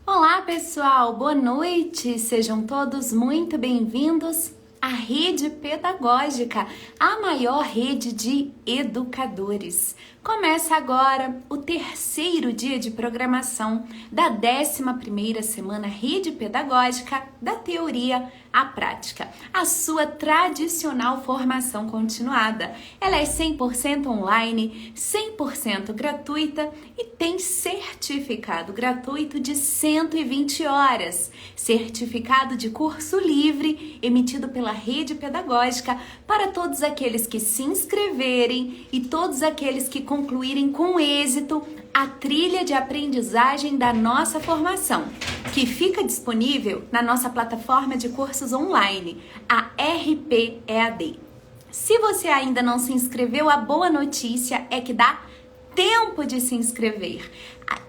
Olá, pessoal! Boa noite! Sejam todos muito bem-vindos à Rede Pedagógica, a maior rede de educadores. Começa agora o terceiro dia de programação da 11ª semana Rede Pedagógica da Teoria à Prática, a sua tradicional formação continuada. Ela é 100% online, 100% gratuita e tem certificado gratuito de 120 horas, certificado de curso livre emitido pela Rede Pedagógica para todos aqueles que se inscreverem e todos aqueles que concluírem com êxito a trilha de aprendizagem da nossa formação, que fica disponível na nossa plataforma de cursos online, a RP EAD. Se você ainda não se inscreveu, a boa notícia é que dá tempo de se inscrever.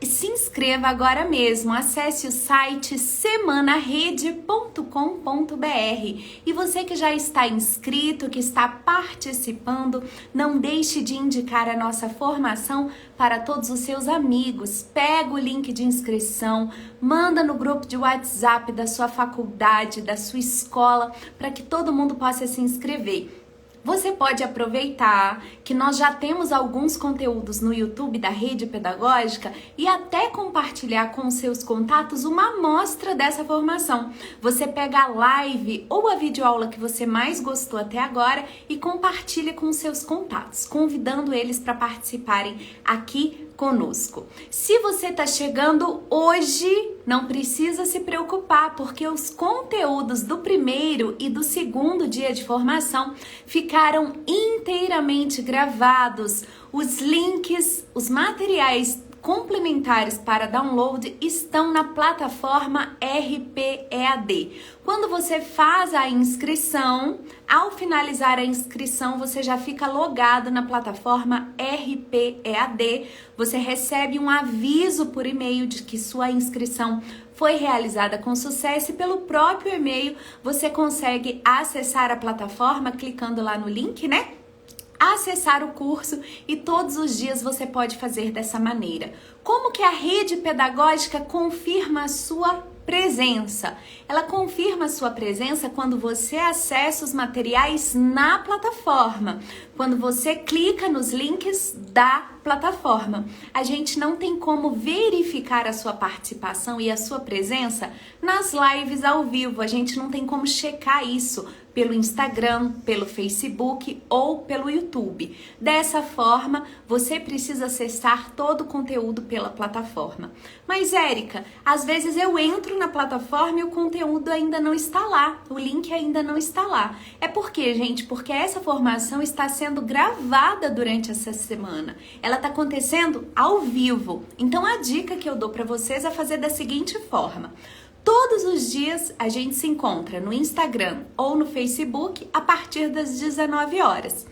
Se inscreva agora mesmo, acesse o site semanarede.com.br e você que já está inscrito, que está participando, não deixe de indicar a nossa formação para todos os seus amigos. Pega o link de inscrição, manda no grupo de WhatsApp da sua faculdade, da sua escola, para que todo mundo possa se inscrever. Você pode aproveitar que nós já temos alguns conteúdos no YouTube da Rede Pedagógica e até compartilhar com seus contatos uma amostra dessa formação. Você pega a live ou a videoaula que você mais gostou até agora e compartilha com seus contatos, convidando eles para participarem aqui conosco. Se você está chegando hoje, não precisa se preocupar, porque os conteúdos do primeiro e do segundo dia de formação ficaram inteiramente gravados. Os links, os materiais complementares para download estão na plataforma RPEAD. Quando você faz a inscrição, ao finalizar a inscrição, você já fica logado na plataforma RPEAD. Você recebe um aviso por e-mail de que sua inscrição foi realizada com sucesso e pelo próprio e-mail você consegue acessar a plataforma clicando lá no link, né? Acessar o curso e todos os dias você pode fazer dessa maneira. Como que a rede pedagógica confirma a sua presença? Ela confirma a sua presença quando você acessa os materiais na plataforma, quando você clica nos links da plataforma. A gente não tem como verificar a sua participação e a sua presença nas lives ao vivo. A gente não tem como checar isso pelo Instagram, pelo Facebook ou pelo YouTube. Dessa forma, você precisa acessar todo o conteúdo pela plataforma. Mas, Érica, às vezes eu entro na plataforma e o conteúdo ainda não está lá, o link ainda não está lá. É por quê, gente? Porque essa formação está sendo gravada durante essa semana. Ela está acontecendo ao vivo. Então, a dica que eu dou para vocês é fazer da seguinte forma. Todos os dias a gente se encontra no Instagram ou no Facebook a partir das 19 horas.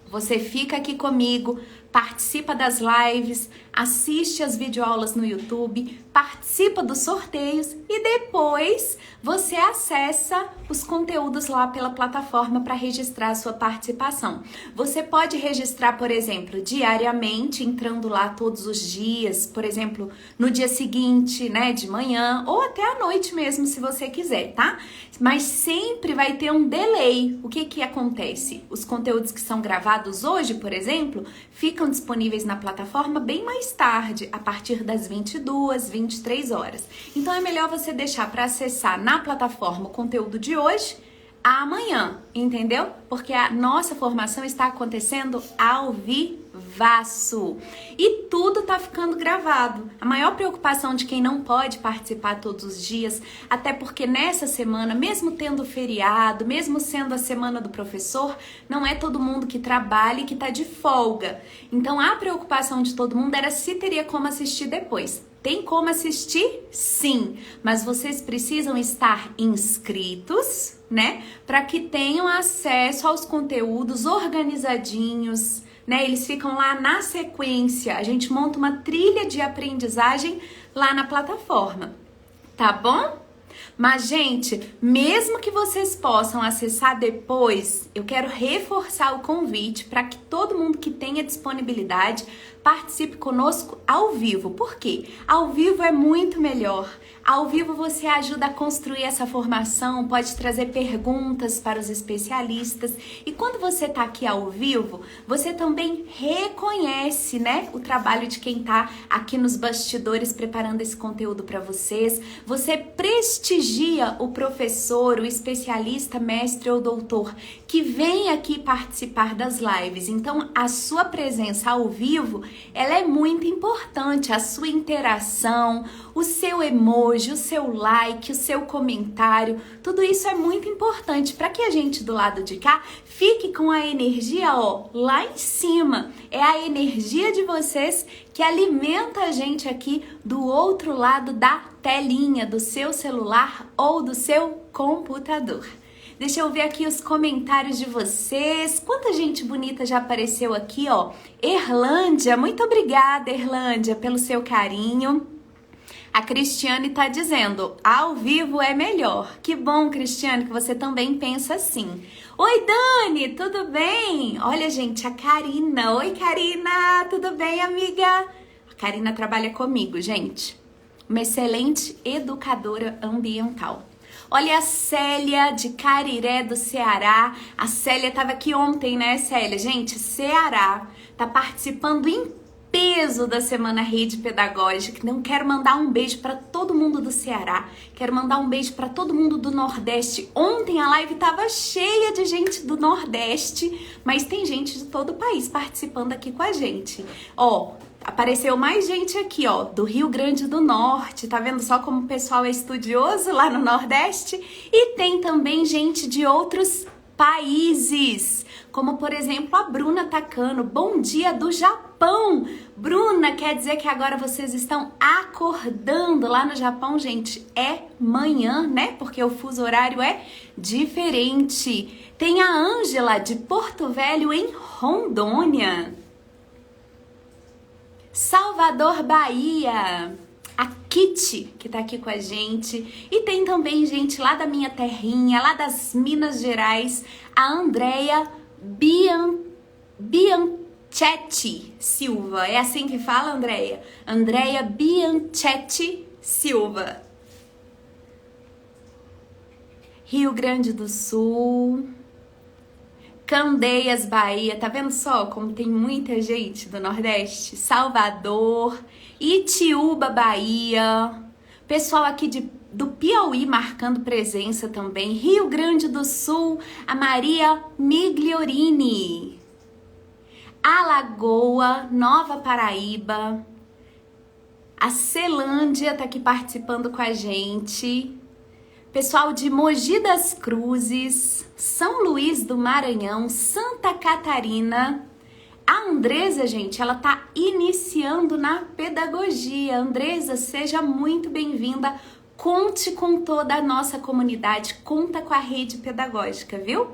Você fica aqui comigo, participa das lives, assiste as videoaulas no YouTube, participa dos sorteios e depois você acessa os conteúdos lá pela plataforma para registrar a sua participação. Você pode registrar, por exemplo, diariamente, entrando lá todos os dias, por exemplo, no dia seguinte, né, de manhã ou até à noite mesmo, se você quiser, tá? Mas sempre vai ter um delay. O que que acontece? Os conteúdos que são gravados hoje, por exemplo, ficam disponíveis na plataforma bem mais tarde, a partir das 22, 23 horas. Então é melhor você deixar para acessar na plataforma o conteúdo de hoje amanhã, entendeu? Porque a nossa formação está acontecendo ao vivaço e tudo tá ficando gravado. A maior preocupação de quem não pode participar todos os dias, até porque nessa semana, mesmo tendo feriado, mesmo sendo a semana do professor, não é todo mundo que trabalha e que tá de folga. Então a preocupação de todo mundo era se teria como assistir depois. Tem como assistir? Sim, mas vocês precisam estar inscritos, né? Para que tenham acesso aos conteúdos organizadinhos, né? Eles ficam lá na sequência. A gente monta uma trilha de aprendizagem lá na plataforma, tá bom? Mas, gente, mesmo que vocês possam acessar depois, eu quero reforçar o convite para que todo mundo que tenha disponibilidade participe conosco ao vivo. Por quê? Ao vivo é muito melhor. Ao vivo você ajuda a construir essa formação, pode trazer perguntas para os especialistas. E quando você está aqui ao vivo, você também reconhece, né, o trabalho de quem está aqui nos bastidores preparando esse conteúdo para vocês. Você prestigia o professor, o especialista, mestre ou doutor que vem aqui participar das lives. Então, a sua presença ao vivo, ela é muito importante. A sua interação, o seu emoji, o seu like, o seu comentário, tudo isso é muito importante para que a gente do lado de cá fique com a energia, ó, lá em cima. É a energia de vocês que alimenta a gente aqui do outro lado da telinha, do seu celular ou do seu computador. Deixa eu ver aqui os comentários de vocês. Quanta gente bonita já apareceu aqui, ó. Erlândia, muito obrigada, Erlândia, pelo seu carinho. A Cristiane tá dizendo, ao vivo é melhor. Que bom, Cristiane, que você também pensa assim. Oi, Dani, tudo bem? Olha, gente, a Karina. Oi, Karina, tudo bem, amiga? A Karina trabalha comigo, gente. Uma excelente educadora ambiental. Olha a Célia de Cariré do Ceará. A Célia estava aqui ontem, né, Célia? Gente, Ceará tá participando em peso da Semana Rede Pedagógica. Então, quero mandar um beijo para todo mundo do Ceará. Quero mandar um beijo para todo mundo do Nordeste. Ontem a live estava cheia de gente do Nordeste, mas tem gente de todo o país participando aqui com a gente. Ó, apareceu mais gente aqui, ó, do Rio Grande do Norte. Tá vendo só como o pessoal é estudioso lá no Nordeste? E tem também gente de outros países, como por exemplo a Bruna Takano. Bom dia do Japão. Bruna, quer dizer que agora vocês estão acordando lá no Japão, gente? É manhã, né? Porque o fuso horário é diferente. Tem a Ângela de Porto Velho em Rondônia. Salvador, Bahia. A Kitty, que tá aqui com a gente. E tem também gente lá da minha terrinha, lá das Minas Gerais, a Andrea Bianchetti Silva. É assim que fala, Andrea? Andrea Bianchetti Silva. Rio Grande do Sul. Candeias, Bahia, tá vendo só como tem muita gente do Nordeste? Salvador, Itiúba, Bahia, pessoal aqui do Piauí marcando presença também, Rio Grande do Sul, a Maria Migliorini, Alagoa, Nova Paraíba, a Celândia tá aqui participando com a gente. Pessoal de Mogi das Cruzes, São Luís do Maranhão, Santa Catarina. A Andresa, gente, ela tá iniciando na pedagogia. Andresa, seja muito bem-vinda. Conte com toda a nossa comunidade, conta com a rede pedagógica, viu?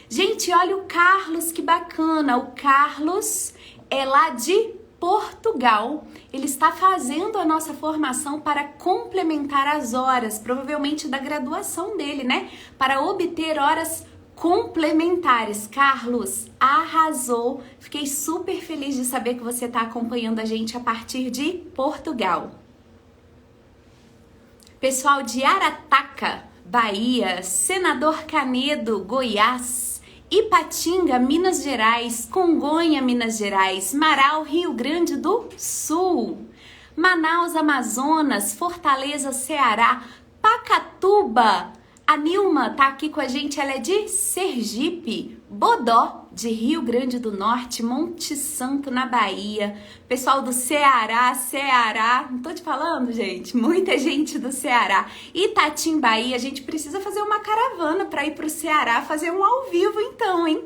Gente, olha o Carlos, que bacana. O Carlos é lá de Portugal. Ele está fazendo a nossa formação para complementar as horas, provavelmente da graduação dele, né? Para obter horas complementares. Carlos, arrasou! Fiquei super feliz de saber que você está acompanhando a gente a partir de Portugal. Pessoal de Arataca, Bahia, Senador Canedo, Goiás, Ipatinga, Minas Gerais, Congonha, Minas Gerais, Marau, Rio Grande do Sul, Manaus, Amazonas, Fortaleza, Ceará, Pacatuba. A Nilma tá aqui com a gente, ela é de Sergipe, Bodó, de Rio Grande do Norte, Monte Santo, na Bahia. Pessoal do Ceará, não tô te falando, gente? Muita gente do Ceará. Itatim, Bahia, a gente precisa fazer uma caravana para ir pro Ceará, fazer um ao vivo então, hein?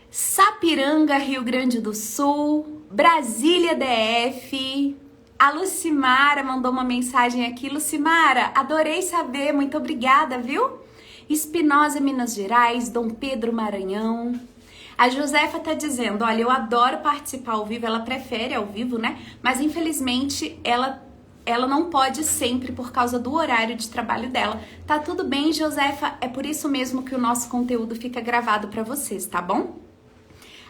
Sapiranga, Rio Grande do Sul, Brasília, DF. A Lucimara mandou uma mensagem aqui. Lucimara, adorei saber, muito obrigada, viu? Espinosa, Minas Gerais, Dom Pedro, Maranhão. A Josefa tá dizendo, olha, eu adoro participar ao vivo, ela prefere ao vivo, né? Mas infelizmente ela não pode sempre por causa do horário de trabalho dela. Tá tudo bem, Josefa, é por isso mesmo que o nosso conteúdo fica gravado para vocês, tá bom?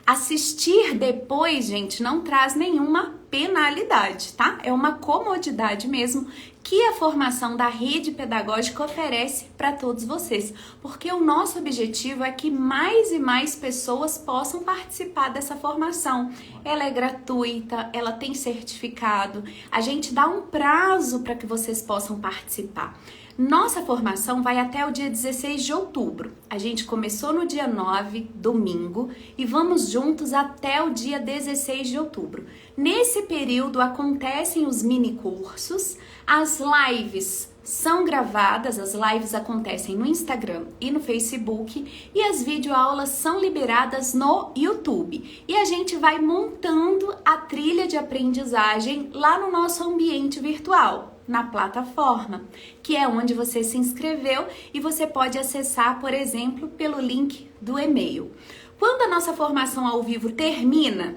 Assistir depois, gente, não traz nenhuma penalidade, tá? É uma comodidade mesmo que a formação da rede pedagógica oferece para todos vocês, porque o nosso objetivo é que mais e mais pessoas possam participar dessa formação. Ela é gratuita, ela tem certificado, a gente dá um prazo para que vocês possam participar. Nossa formação vai até o dia 16 de outubro. A gente começou no dia 9, domingo, e vamos juntos até o dia 16 de outubro. Nesse período acontecem os mini cursos, as lives são gravadas, as lives acontecem no Instagram e no Facebook e as videoaulas são liberadas no YouTube. E a gente vai montando a trilha de aprendizagem lá no nosso ambiente virtual, na plataforma, que é onde você se inscreveu e você pode acessar, por exemplo, pelo link do e-mail. Quando a nossa formação ao vivo termina,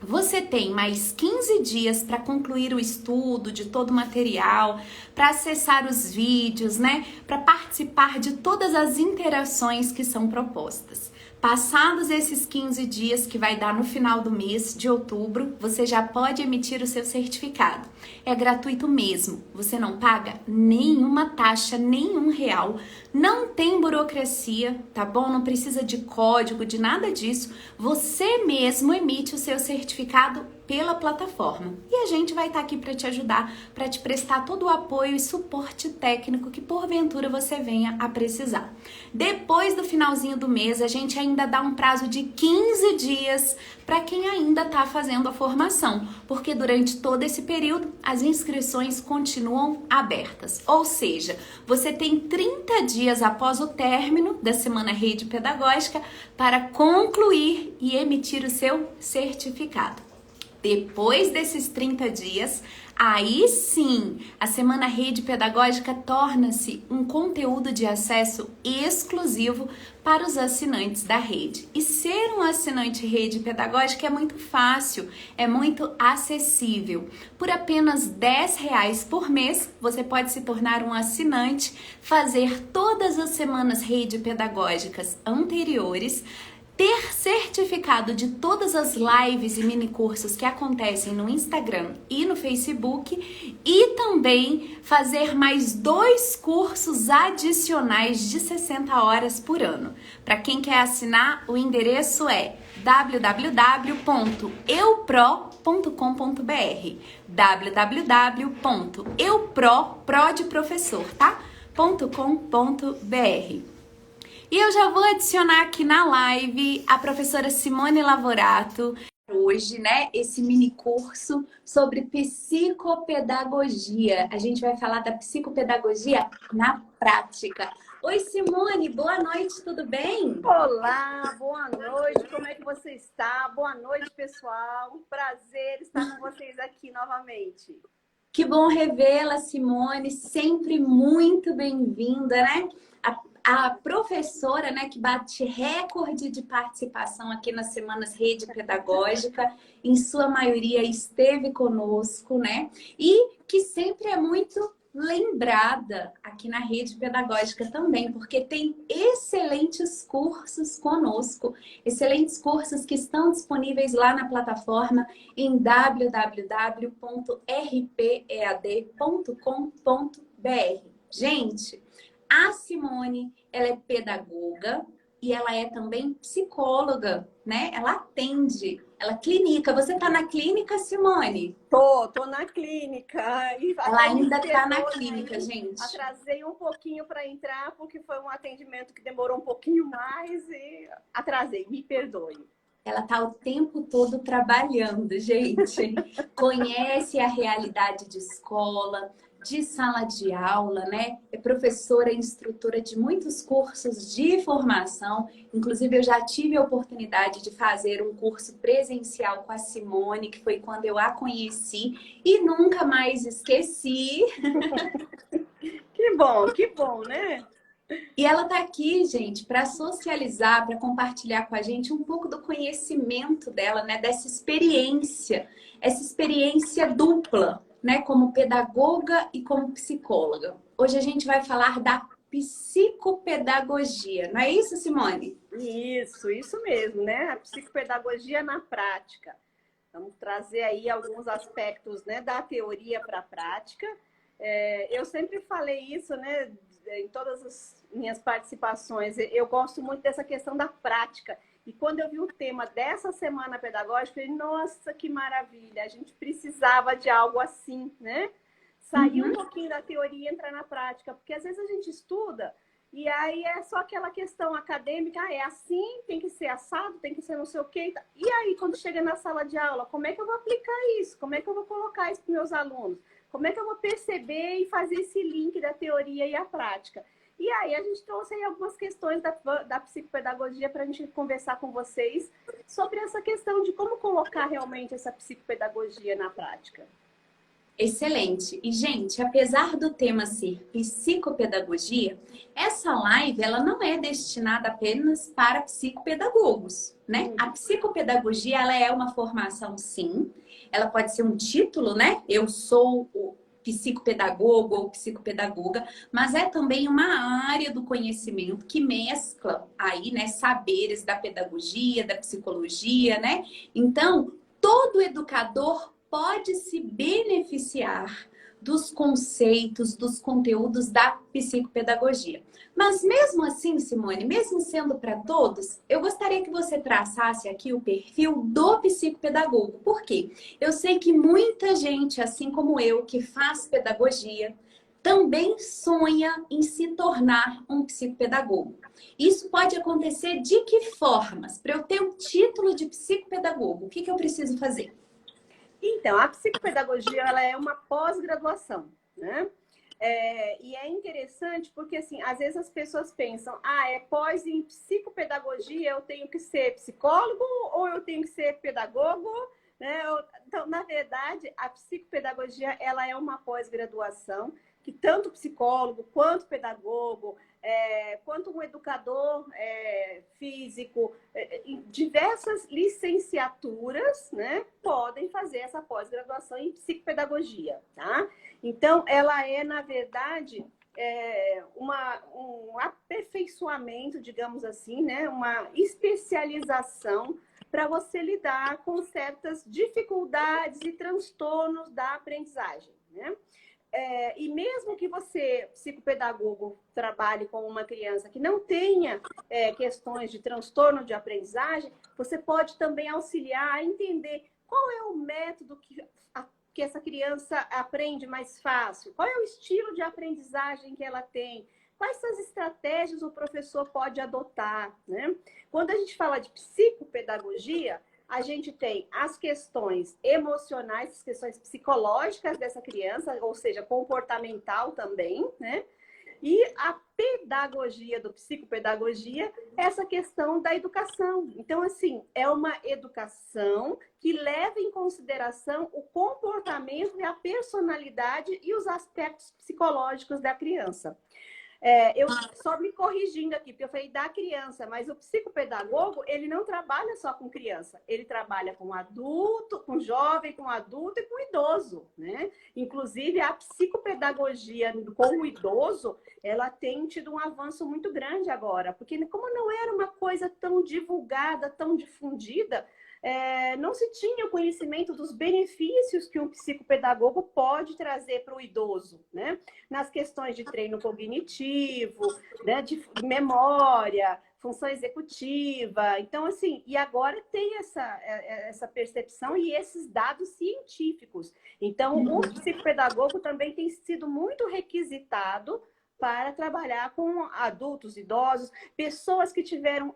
você tem mais 15 dias para concluir o estudo de todo o material, para acessar os vídeos, né? Para participar de todas as interações que são propostas. Passados esses 15 dias, que vai dar no final do mês de outubro, você já pode emitir o seu certificado. É gratuito mesmo, você não paga nenhuma taxa, nenhum real, não tem burocracia, tá bom? Não precisa de código, de nada disso. Você mesmo emite o seu certificado pela plataforma. E a gente vai estar aqui para te ajudar, para te prestar todo o apoio e suporte técnico que porventura você venha a precisar. Depois do finalzinho do mês, a gente ainda dá um prazo de 15 dias para quem ainda está fazendo a formação, porque durante todo esse período as inscrições continuam abertas. Ou seja, você tem 30 dias após o término da Semana Rede Pedagógica para concluir e emitir o seu certificado. Depois desses 30 dias, aí sim, a Semana Rede Pedagógica torna-se um conteúdo de acesso exclusivo para os assinantes da rede. E ser um assinante Rede Pedagógica é muito fácil, é muito acessível. Por apenas R$10 por mês, você pode se tornar um assinante, fazer todas as semanas Rede Pedagógicas anteriores, ter certificado de todas as lives e mini cursos que acontecem no Instagram e no Facebook e também fazer mais 2 cursos adicionais de 60 horas por ano. Para quem quer assinar, o endereço é www.eupro.com.br www.eupro.com.br, tá? .com.br. E eu já vou adicionar aqui na live a professora Simone Lavorato. Hoje, né, esse mini curso sobre psicopedagogia. A gente vai falar da psicopedagogia na prática. Oi, Simone, boa noite, tudo bem? Olá, boa noite, como é que você está? Boa noite, pessoal. Um prazer estar com vocês aqui novamente. Que bom revê-la, Simone, sempre muito bem-vinda, né? A professora, né, que bate recorde de participação aqui nas Semanas Rede Pedagógica, em sua maioria esteve conosco, né? E que sempre é muito lembrada aqui na Rede Pedagógica também, porque tem excelentes cursos conosco, excelentes cursos que estão disponíveis lá na plataforma em www.rpead.com.br. Gente, a Simone, ela é pedagoga e ela é também psicóloga, né? Ela atende, ela clinica. Você tá na clínica, Simone? Tô na clínica. Ela ainda tá na clínica, gente. Atrasei um pouquinho para entrar porque foi um atendimento que demorou um pouquinho mais e atrasei, me perdoe. Ela tá o tempo todo trabalhando, gente. Conhece a realidade de escola, de sala de aula, né? É professora e instrutora de muitos cursos de formação. Inclusive, eu já tive a oportunidade de fazer um curso presencial com a Simone, que foi quando eu a conheci e nunca mais esqueci. Que bom, né? E ela tá aqui, gente, para socializar, para compartilhar com a gente um pouco do conhecimento dela, né? Dessa experiência, essa experiência dupla, né, como pedagoga e como psicóloga. Hoje a gente vai falar da psicopedagogia, não é isso, Simone? Isso mesmo, né? A psicopedagogia na prática. Vamos trazer aí alguns aspectos, né, da teoria para a prática. Eu sempre falei isso, né, em todas as minhas participações. Eu gosto muito dessa questão da prática. E quando eu vi o tema dessa semana pedagógica, eu falei, nossa, que maravilha! A gente precisava de algo assim, né? Sair um pouquinho da teoria e entrar na prática. Porque às vezes a gente estuda e aí é só aquela questão acadêmica, é assim, tem que ser assado, tem que ser não sei o quê. E aí, quando chega na sala de aula, como é que eu vou aplicar isso? Como é que eu vou colocar isso para os meus alunos? Como é que eu vou perceber e fazer esse link da teoria e a prática? E aí a gente trouxe aí algumas questões da psicopedagogia para a gente conversar com vocês sobre essa questão de como colocar realmente essa psicopedagogia na prática. Excelente. E, gente, apesar do tema ser psicopedagogia, essa live ela não é destinada apenas para psicopedagogos, né? A psicopedagogia ela é uma formação, sim. Ela pode ser um título, né? Eu sou o psicopedagogo ou psicopedagoga, mas é também uma área do conhecimento que mescla aí, né, saberes da pedagogia, da psicologia, né? Então, todo educador pode se beneficiar dos conceitos, dos conteúdos da psicopedagogia. Mas mesmo assim, Simone, mesmo sendo para todos, eu gostaria que você traçasse aqui o perfil do psicopedagogo. Por quê? Eu sei que muita gente, assim como eu, que faz pedagogia, também sonha em se tornar um psicopedagogo. Isso pode acontecer de que formas? Para eu ter um título de psicopedagogo, o que eu preciso fazer? Então, a psicopedagogia ela é uma pós-graduação, né? E é interessante porque, assim, às vezes as pessoas pensam, é pós em psicopedagogia, eu tenho que ser psicólogo ou eu tenho que ser pedagogo, né? Então, na verdade, a psicopedagogia ela é uma pós-graduação que tanto psicólogo quanto pedagogo, quanto um educador físico, diversas licenciaturas, né, podem fazer essa pós-graduação em psicopedagogia, tá? Então, ela é, na verdade, um aperfeiçoamento, digamos assim, né, uma especialização para você lidar com certas dificuldades e transtornos da aprendizagem, né? E mesmo que você, psicopedagogo, trabalhe com uma criança que não tenha questões de transtorno de aprendizagem, você pode também auxiliar a entender qual é o método que essa criança aprende mais fácil, qual é o estilo de aprendizagem que ela tem, quais são as estratégias o professor pode adotar, né? Quando a gente fala de psicopedagogia, a gente tem as questões emocionais, as questões psicológicas dessa criança, ou seja, comportamental também, né? E a pedagogia do psicopedagogia, essa questão da educação. Então, assim, é uma educação que leva em consideração o comportamento e a personalidade e os aspectos psicológicos da criança. Eu só me corrigindo aqui, porque eu falei da criança, mas o psicopedagogo, ele não trabalha só com criança, ele trabalha com adulto, com jovem, com adulto e com idoso, né? Inclusive, a psicopedagogia com o idoso, ela tem tido um avanço muito grande agora, porque como não era uma coisa tão divulgada, tão difundida, não se tinha o conhecimento dos benefícios que um psicopedagogo pode trazer para o idoso, né? Nas questões de treino cognitivo, né? De memória, função executiva. Então, assim, e agora tem essa percepção e esses dados científicos. Então, o psicopedagogo também tem sido muito requisitado para trabalhar com adultos, idosos, pessoas que tiveram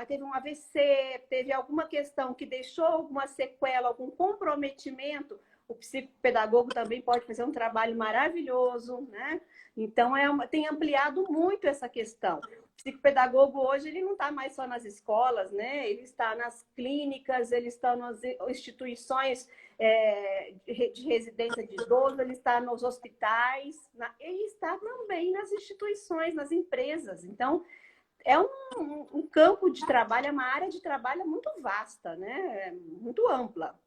teve um AVC, teve alguma questão que deixou alguma sequela, algum comprometimento, o psicopedagogo também pode fazer um trabalho maravilhoso, né? Então, tem ampliado muito essa questão. O psicopedagogo hoje, ele não está mais só nas escolas, né? Ele está nas clínicas, ele está nas instituições de residência de idoso, ele está nos hospitais, ele está também nas instituições, nas empresas. Então, é um campo de trabalho, é uma área de trabalho muito vasta, né? Muito ampla.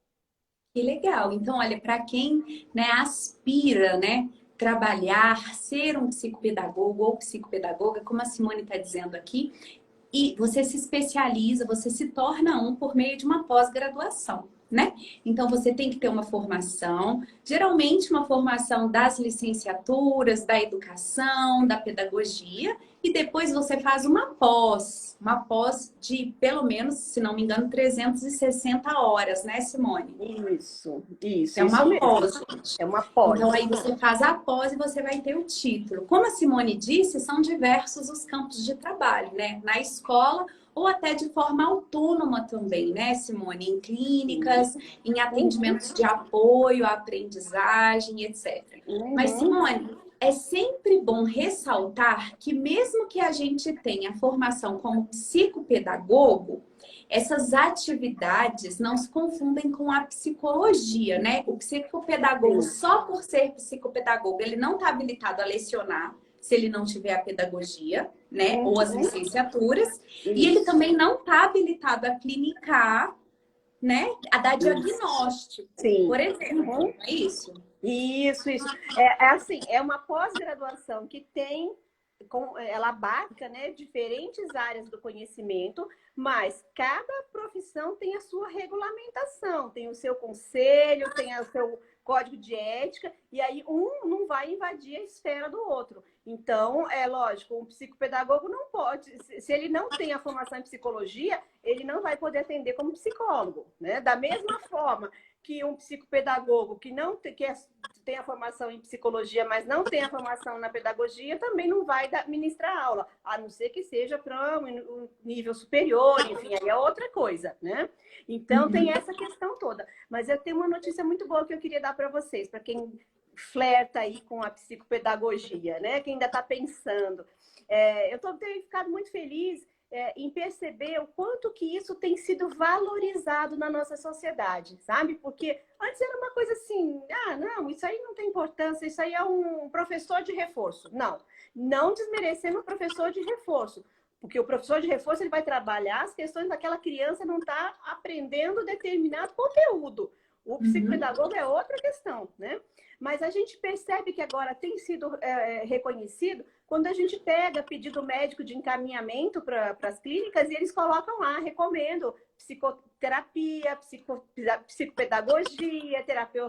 Que legal. Então, olha, para quem, né, aspira, né, trabalhar, ser um psicopedagogo ou psicopedagoga, como a Simone está dizendo aqui, e você se especializa, você se torna um por meio de uma pós-graduação. né? Então você tem que ter uma formação, geralmente uma formação das licenciaturas, da educação, da pedagogia, e depois você faz uma pós de pelo menos, se não me engano, 360 horas, né, Simone? Isso É isso uma mesmo. pós, gente. É uma Então, pós. aí você faz a pós e você vai ter o título. Como a Simone disse, são diversos os campos de trabalho, né? Na escola ou até de forma autônoma também, né, Simone? Em clínicas, em Uhum, atendimentos de apoio à aprendizagem, etc. Mas, uhum. Simone, é sempre bom ressaltar que mesmo que a gente tenha formação como psicopedagogo, essas atividades não se confundem com a psicologia, né? O psicopedagogo, Sim. só por ser psicopedagogo, ele não está habilitado a lecionar se ele não tiver a pedagogia, né? Ou as Uhum. licenciaturas. E ele Isso, também não está habilitado a clinicar, né? A dar isso. diagnóstico, Sim. por exemplo. Uhum. Não é isso? Isso. É assim, é uma pós-graduação que tem, ela abarca, né, diferentes áreas do conhecimento, mas cada profissão tem a sua regulamentação, tem o seu conselho, tem o seu código de ética, e aí um não vai invadir a esfera do outro. Então, é lógico, um psicopedagogo não pode, se ele não tem a formação em psicologia, ele não vai poder atender como psicólogo, né? Da mesma forma que um psicopedagogo que não tem, tem a formação em psicologia, mas não tem a formação na pedagogia, também não vai ministrar aula, a não ser que seja para um nível superior, enfim, aí é outra coisa, né? Então tem essa questão toda. Mas eu tenho uma notícia muito boa que eu queria dar para vocês, para quem flerta aí com a psicopedagogia, né? Quem ainda está pensando. Eu tenho ficado muito feliz em perceber o quanto que isso tem sido valorizado na nossa sociedade, sabe? Porque antes era uma coisa assim, não, isso aí não tem importância, isso aí é um professor de reforço. Não desmerecendo o professor de reforço, porque o professor de reforço ele vai trabalhar as questões daquela criança não estar aprendendo determinado conteúdo. O Uhum. psicopedagogo é outra questão, né? Mas a gente percebe que agora tem sido reconhecido quando a gente pega pedido médico de encaminhamento para as clínicas e eles colocam lá, recomendo psicoterapia, psicopedagogia, terapia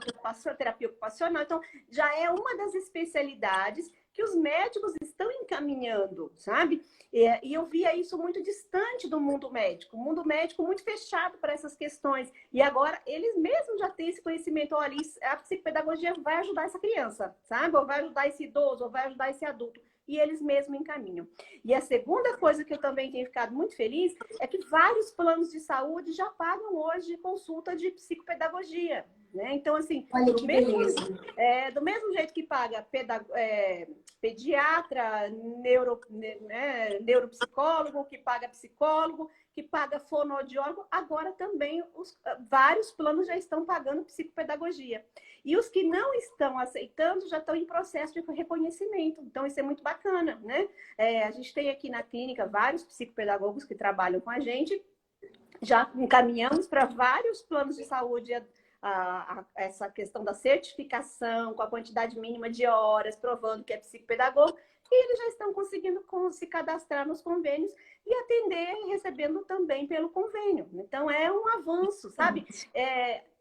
ocupacional. Então, já é uma das especialidades que os médicos estão encaminhando, sabe? E eu via isso muito distante do mundo médico. O mundo médico muito fechado para essas questões. E agora eles mesmos já têm esse conhecimento. Olha, a psicopedagogia vai ajudar essa criança, sabe? Ou vai ajudar esse idoso, ou vai ajudar esse adulto. E eles mesmos encaminham. E a segunda coisa que eu também tenho ficado muito feliz é que vários planos de saúde já pagam hoje consulta de psicopedagogia. Né? Então, assim, Olha que beleza. do mesmo jeito que paga pediatra, neuropsicólogo, que paga psicólogo, que paga fonoaudiólogo, agora também vários planos já estão pagando psicopedagogia. E os que não estão aceitando já estão em processo de reconhecimento. Então, isso é muito bacana, né? A gente tem aqui na clínica vários psicopedagogos que trabalham com a gente, já encaminhamos para vários planos de saúde essa questão da certificação, com a quantidade mínima de horas, provando que é psicopedagogo, e eles já estão conseguindo se cadastrar nos convênios e atender, recebendo também pelo convênio. Então, é um avanço, sabe?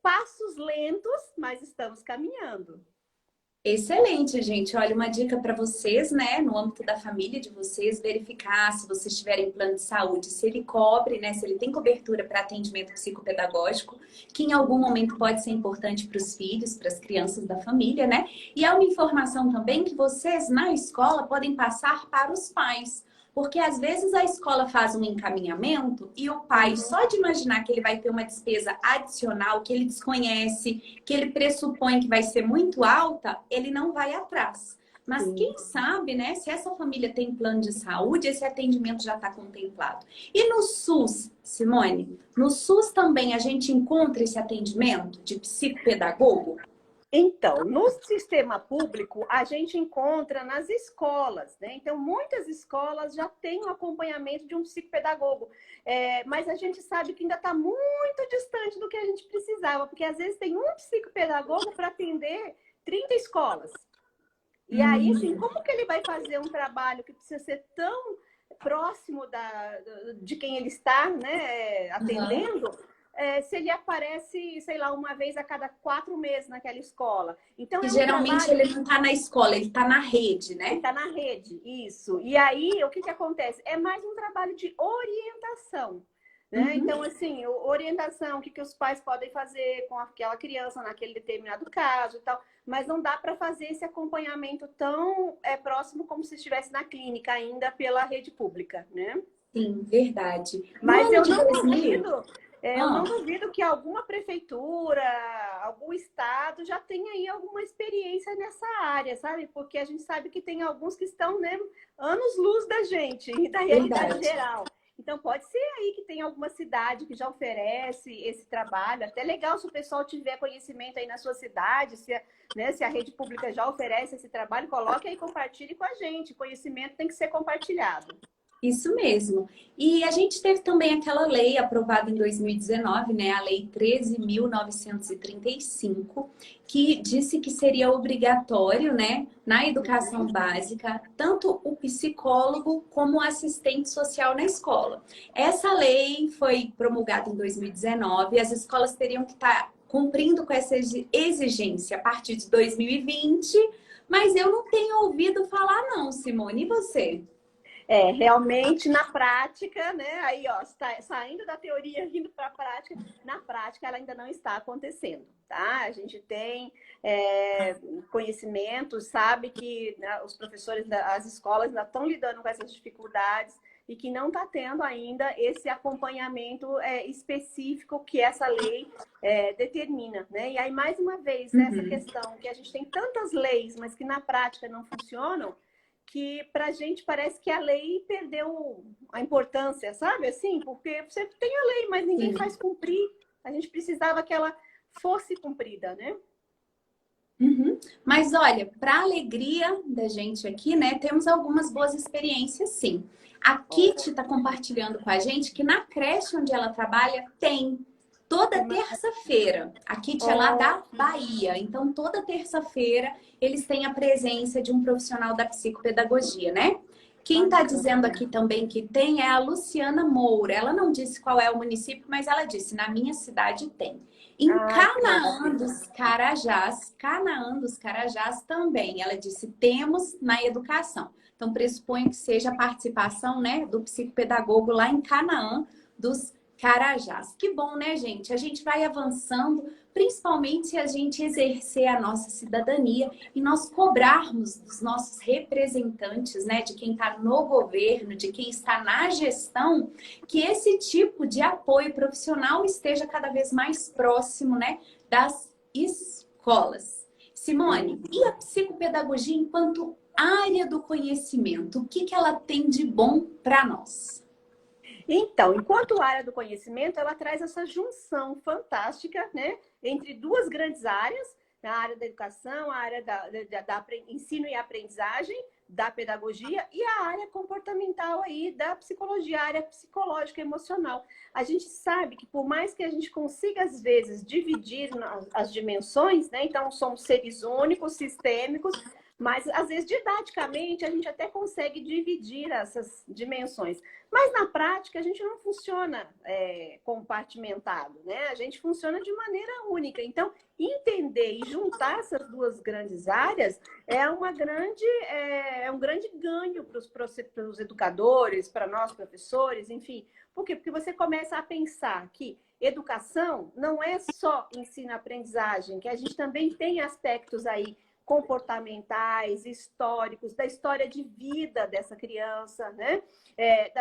Passos lentos, mas estamos caminhando. Excelente, gente. Olha, uma dica para vocês, né, no âmbito da família de vocês, verificar se vocês tiverem plano de saúde, se ele cobre, né, se ele tem cobertura para atendimento psicopedagógico, que em algum momento pode ser importante para os filhos, para as crianças da família, né? E é uma informação também que vocês na escola podem passar para os pais. Porque às vezes a escola faz um encaminhamento e o pai, só de imaginar que ele vai ter uma despesa adicional, que ele desconhece, que ele pressupõe que vai ser muito alta, ele não vai atrás. Mas Sim. quem sabe, né, se essa família tem plano de saúde, esse atendimento já está contemplado. E no SUS, Simone, no SUS também a gente encontra esse atendimento de psicopedagogo? Então, no sistema público, a gente encontra nas escolas, né? Então, muitas escolas já têm o acompanhamento de um psicopedagogo, mas a gente sabe que ainda está muito distante do que a gente precisava, porque às vezes tem um psicopedagogo para atender 30 escolas. E aí, assim, como que ele vai fazer um trabalho que precisa ser tão próximo de quem ele está, né, atendendo? se ele aparece, sei lá, uma vez a cada 4 meses naquela escola. Então, E é um geralmente trabalho... ele não está na escola, ele está na rede, Ele né? está na rede, isso. E aí, o que que acontece? É mais um trabalho de orientação, né? Uhum. Então, assim, orientação, o que que os pais podem fazer com aquela criança naquele determinado caso e tal. Mas não dá para fazer esse acompanhamento tão próximo como se estivesse na clínica ainda pela rede pública, né? Sim, verdade. No Mas ano de 2000, eu não ah, duvido que alguma prefeitura, algum estado já tenha aí alguma experiência nessa área, sabe? Porque a gente sabe que tem alguns que estão, né, anos-luz da gente e da realidade verdade. geral. Então, pode ser aí que tem alguma cidade que já oferece esse trabalho. Até legal se o pessoal tiver conhecimento aí na sua cidade, né, se a rede pública já oferece esse trabalho, coloque aí e compartilhe com a gente. Conhecimento tem que ser compartilhado. Isso mesmo. E a gente teve também aquela lei aprovada em 2019, né, a Lei 13.935, que disse que seria obrigatório, né, na educação básica, tanto o psicólogo como o assistente social na escola. Essa lei foi promulgada em 2019 e as escolas teriam que estar cumprindo com essa exigência a partir de 2020, mas eu não tenho ouvido falar não, Simone. E você? Realmente na prática, né? Aí, ó, saindo da teoria, indo para a prática, na prática ela ainda não está acontecendo, tá? A gente tem conhecimento, sabe que, né, os professores, as escolas ainda estão lidando com essas dificuldades e que não está tendo ainda esse acompanhamento específico que essa lei determina, né? E aí, mais uma vez, nessa Uhum. questão que a gente tem tantas leis, mas que na prática não funcionam, que para a gente parece que a lei perdeu a importância, sabe? Assim, porque você tem a lei, mas ninguém Sim. faz cumprir. A gente precisava que ela fosse cumprida, né? Uhum. Mas olha, para alegria da gente aqui, né, temos algumas boas experiências, sim. A Kitty está compartilhando com a gente que na creche onde ela trabalha tem toda terça-feira. A Kitty é lá da Bahia, então toda terça-feira eles têm a presença de um profissional da psicopedagogia, né? Quem está dizendo aqui também que tem é a Luciana Moura. Ela não disse qual é o município, mas ela disse: na minha cidade tem. Em Ai, que maravilha. Canaã dos Carajás também. Ela disse: temos na educação. Então, pressuponho que seja a participação, né, do psicopedagogo lá em Canaã dos Carajás. Que bom, né, gente? A gente vai avançando, principalmente se a gente exercer a nossa cidadania e nós cobrarmos dos nossos representantes, né, de quem está no governo, de quem está na gestão, que esse tipo de apoio profissional esteja cada vez mais próximo, né, das escolas. Simone, e a psicopedagogia enquanto área do conhecimento, o que que ela tem de bom para nós? Então, enquanto área do conhecimento, ela traz essa junção fantástica, né, entre duas grandes áreas, a área da educação, a área da ensino e aprendizagem, da pedagogia e a área comportamental aí da psicologia, a área psicológica e emocional. A gente sabe que por mais que a gente consiga, às vezes, dividir as dimensões, né, então somos seres únicos, sistêmicos, mas, às vezes, didaticamente, a gente até consegue dividir essas dimensões. Mas, na prática, a gente não funciona compartimentado, né? A gente funciona de maneira única. Então, entender e juntar essas duas grandes áreas é um grande ganho para os educadores, para nós, professores, enfim. Por quê? Porque você começa a pensar que educação não é só ensino-aprendizagem, que a gente também tem aspectos aí comportamentais, históricos, da história de vida dessa criança, né?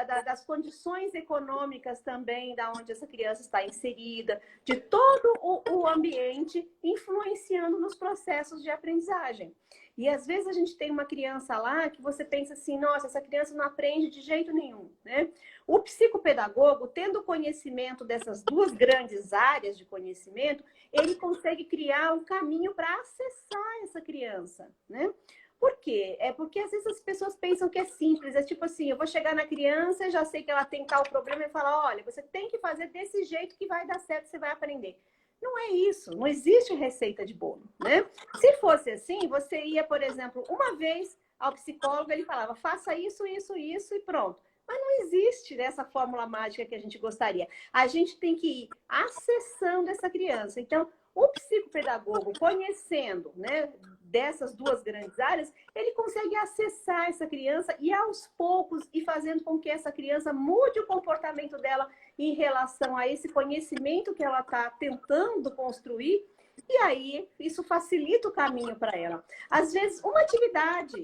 Das condições econômicas também, da onde essa criança está inserida, de todo o ambiente influenciando nos processos de aprendizagem. E às vezes a gente tem uma criança lá que você pensa assim, nossa, essa criança não aprende de jeito nenhum, né? O psicopedagogo, tendo conhecimento dessas duas grandes áreas de conhecimento, ele consegue criar um caminho para acessar essa criança, né? Por quê? É porque às vezes as pessoas pensam que é simples, é tipo assim, eu vou chegar na criança, já sei que ela tem tal problema e falar, olha, você tem que fazer desse jeito que vai dar certo, você vai aprender. Não é isso, não existe receita de bolo, né? Se fosse assim, você ia, por exemplo, uma vez ao psicólogo, ele falava, faça isso, isso, isso e pronto. Não existe essa fórmula mágica que a gente gostaria. A gente tem que ir acessando essa criança. Então, o psicopedagogo, conhecendo, né, dessas duas grandes áreas, ele consegue acessar essa criança e, aos poucos, ir fazendo com que essa criança mude o comportamento dela em relação a esse conhecimento que ela está tentando construir. E aí, isso facilita o caminho para ela. Às vezes, uma atividade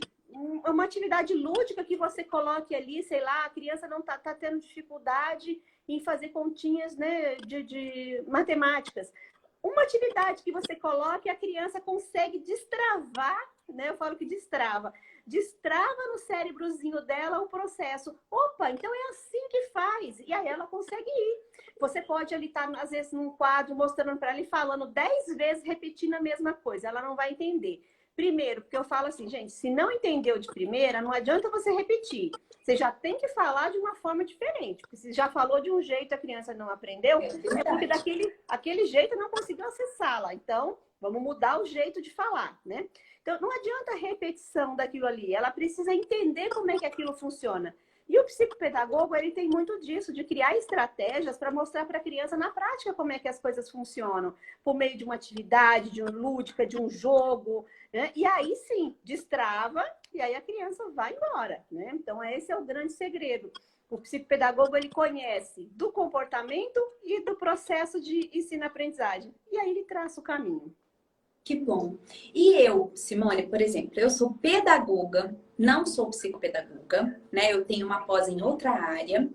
lúdica que você coloque ali, sei lá, a criança não tá tendo dificuldade em fazer continhas, né, de matemáticas. Uma atividade que você coloque, a criança consegue destravar, né? Eu falo que destrava no cérebrozinho dela o processo. Opa, então é assim que faz. E aí ela consegue ir. Você pode ali estar, às vezes, num quadro, mostrando para ela e falando 10 vezes, repetindo a mesma coisa. Ela não vai entender. Primeiro, porque eu falo assim, gente, se não entendeu de primeira, não adianta você repetir. Você já tem que falar de uma forma diferente. Porque se já falou de um jeito, a criança não aprendeu, é porque aquele jeito não conseguiu acessá-la. Então, vamos mudar o jeito de falar, né? Então, não adianta a repetição daquilo ali. Ela precisa entender como é que aquilo funciona. E o psicopedagogo, ele tem muito disso, de criar estratégias para mostrar para a criança na prática como é que as coisas funcionam, por meio de uma atividade, de um lúdica, de um jogo, né? E aí sim, destrava, e aí a criança vai embora, né? Então, esse é o grande segredo. O psicopedagogo, ele conhece do comportamento e do processo de ensino-aprendizagem. E aí ele traça o caminho. Que bom. E eu, Simone, por exemplo, eu sou pedagoga, não sou psicopedagoga, né? Eu tenho uma pós em outra área.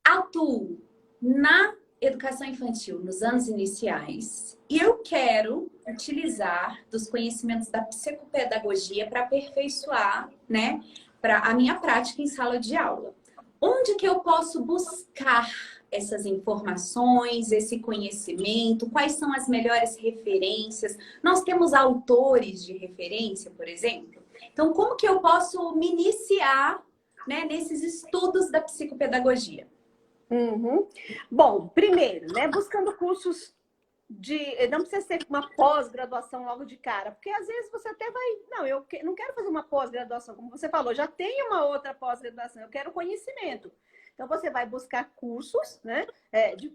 Atuo na educação infantil nos anos iniciais e eu quero utilizar dos conhecimentos da psicopedagogia para aperfeiçoar, né, para a minha prática em sala de aula. Onde que eu posso buscar essas informações, esse conhecimento? Quais são as melhores referências? Nós temos autores de referência, por exemplo. Então, como que eu posso me iniciar, né, nesses estudos da psicopedagogia? Uhum. Bom, primeiro, né, buscando cursos não precisa ser uma pós-graduação logo de cara, porque às vezes você até vai, não quero fazer uma pós-graduação, como você falou, já tem uma outra pós-graduação, eu quero conhecimento. Então, você vai buscar cursos, né,